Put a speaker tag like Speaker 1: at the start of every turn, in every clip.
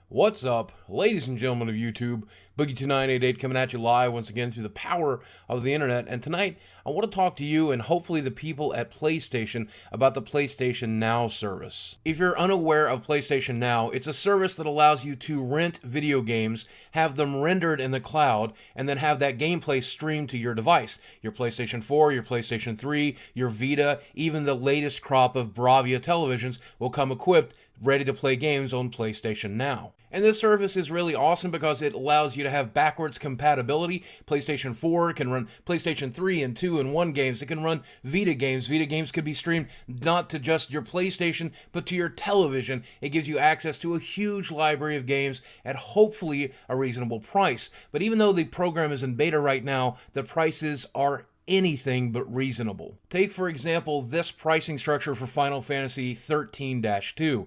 Speaker 1: What's up, ladies and gentlemen of YouTube? Boogie2988 coming at you live once again through the power of the internet. And tonight, I want to talk to you and hopefully the people at PlayStation about the PlayStation Now service. If you're unaware of PlayStation Now, it's a service that allows you to rent video games, have them rendered in the cloud, and then have that gameplay streamed to your device. Your PlayStation 4, your PlayStation 3, your Vita, even the latest crop of Bravia televisions will come equipped ready to play games on PlayStation Now. And this service is really awesome because it allows you to have backwards compatibility. PlayStation 4 can run PlayStation 3 and 2 and 1 games. It can run Vita games. Vita games could be streamed not to just your PlayStation, but to your television. It gives you access to a huge library of games at hopefully a reasonable price. But even though the program is in beta right now, the prices are anything but reasonable. Take, for example, this pricing structure for Final Fantasy 13-2.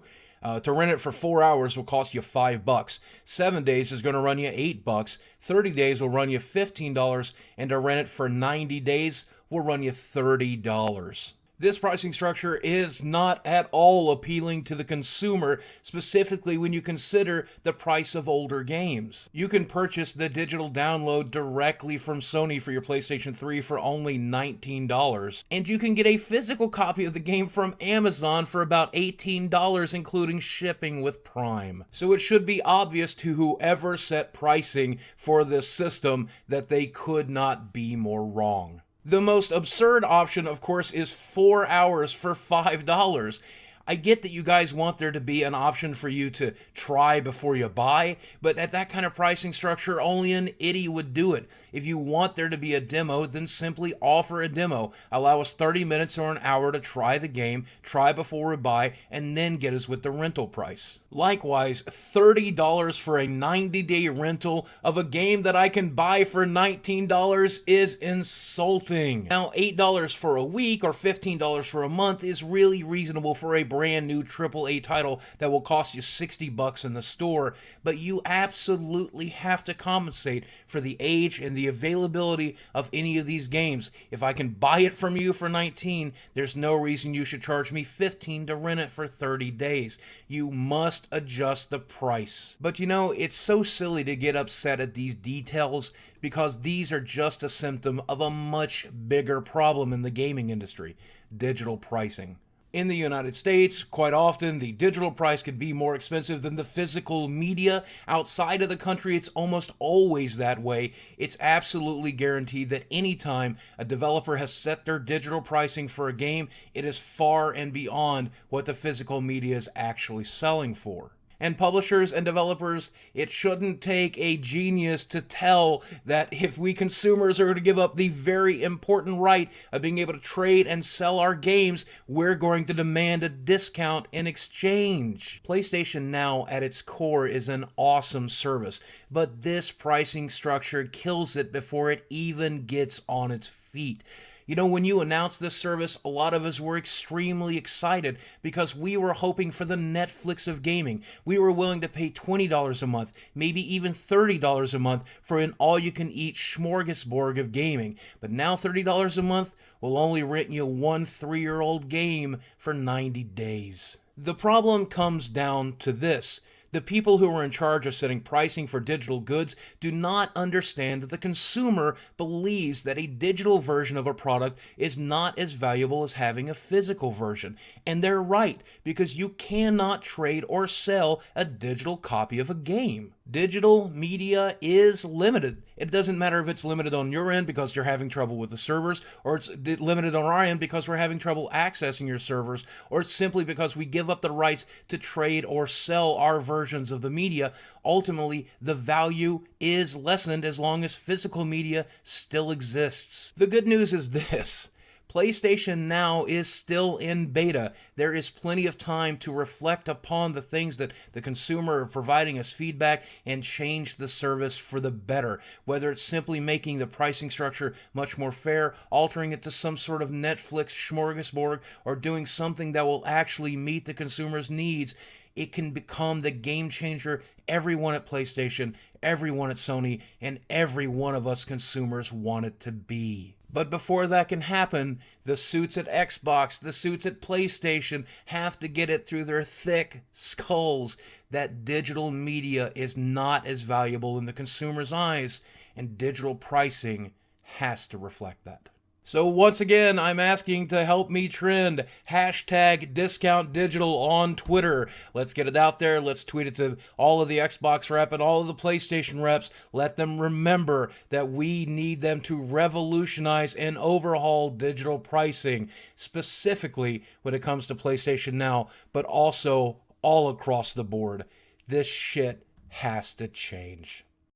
Speaker 1: To rent it for 4 hours will cost you $5. 7 days is going to run you $8. 30 days will run you $15, and to rent it for 90 days will run you $30. This pricing structure is not at all appealing to the consumer, specifically when you consider the price of older games. You can purchase the digital download directly from Sony for your PlayStation 3 for only $19, and you can get a physical copy of the game from Amazon for about $18, including shipping with Prime. So it should be obvious to whoever set pricing for this system that they could not be more wrong. The most absurd option, of course, is 4 hours for $5. I get that you guys want there to be an option for you to try before you buy, but at that kind of pricing structure, only an idiot would do it. If you want there to be a demo, then simply offer a demo. Allow us 30 minutes or an hour to try the game, try before we buy, and then get us with the rental price. Likewise, $30 for a 90-day rental of a game that I can buy for $19 is insulting. Now, $8 for a week or $15 for a month is really reasonable for a brand new AAA title that will cost you $60 in the store, but you absolutely have to compensate for the age and the availability of any of these games. If I can buy it from you for $19, there's no reason you should charge me $15 to rent it for 30 days. You must adjust the price. But you know, it's so silly to get upset at these details because these are just a symptom of a much bigger problem in the gaming industry: digital pricing. In the United States, quite often, the digital price could be more expensive than the physical media. Outside of the country, it's almost always that way. It's absolutely guaranteed that anytime a developer has set their digital pricing for a game, it is far and beyond what the physical media is actually selling for. And publishers and developers, it shouldn't take a genius to tell that if we consumers are going to give up the very important right of being able to trade and sell our games, we're going to demand a discount in exchange. PlayStation Now at its core is an awesome service, but this pricing structure kills it before it even gets on its feet. You know, when you announced this service, a lot of us were extremely excited because we were hoping for the Netflix of gaming. We were willing to pay $20 a month, maybe even $30 a month for an all-you-can-eat smorgasbord of gaming. But now $30 a month will only rent you one 3-year-old game for 90 days. The problem comes down to this. The people who are in charge of setting pricing for digital goods do not understand that the consumer believes that a digital version of a product is not as valuable as having a physical version. And they're right, because you cannot trade or sell a digital copy of a game. Digital media is limited. It doesn't matter if it's limited on your end because you're having trouble with the servers, or it's limited on our end because we're having trouble accessing your servers, or it's simply because we give up the rights to trade or sell our versions of the media. Ultimately, the value is lessened as long as physical media still exists. The good news is this: PlayStation Now is still in beta. There is plenty of time to reflect upon the things that the consumer are providing us feedback and change the service for the better. Whether it's simply making the pricing structure much more fair, altering it to some sort of Netflix smorgasbord, or doing something that will actually meet the consumer's needs, it can become the game changer everyone at PlayStation, everyone at Sony, and every one of us consumers want it to be. But before that can happen, the suits at Xbox, the suits at PlayStation have to get it through their thick skulls. that digital media is not as valuable in the consumer's eyes, and digital pricing has to reflect that. So once again, I'm asking to help me trend hashtag discount digital on Twitter. Let's get it out there. Let's tweet it to all of the Xbox rep and all of the PlayStation reps. Let them remember that we need them to revolutionize and overhaul digital pricing, specifically when it comes to PlayStation Now, but also all across the board. This shit has to change.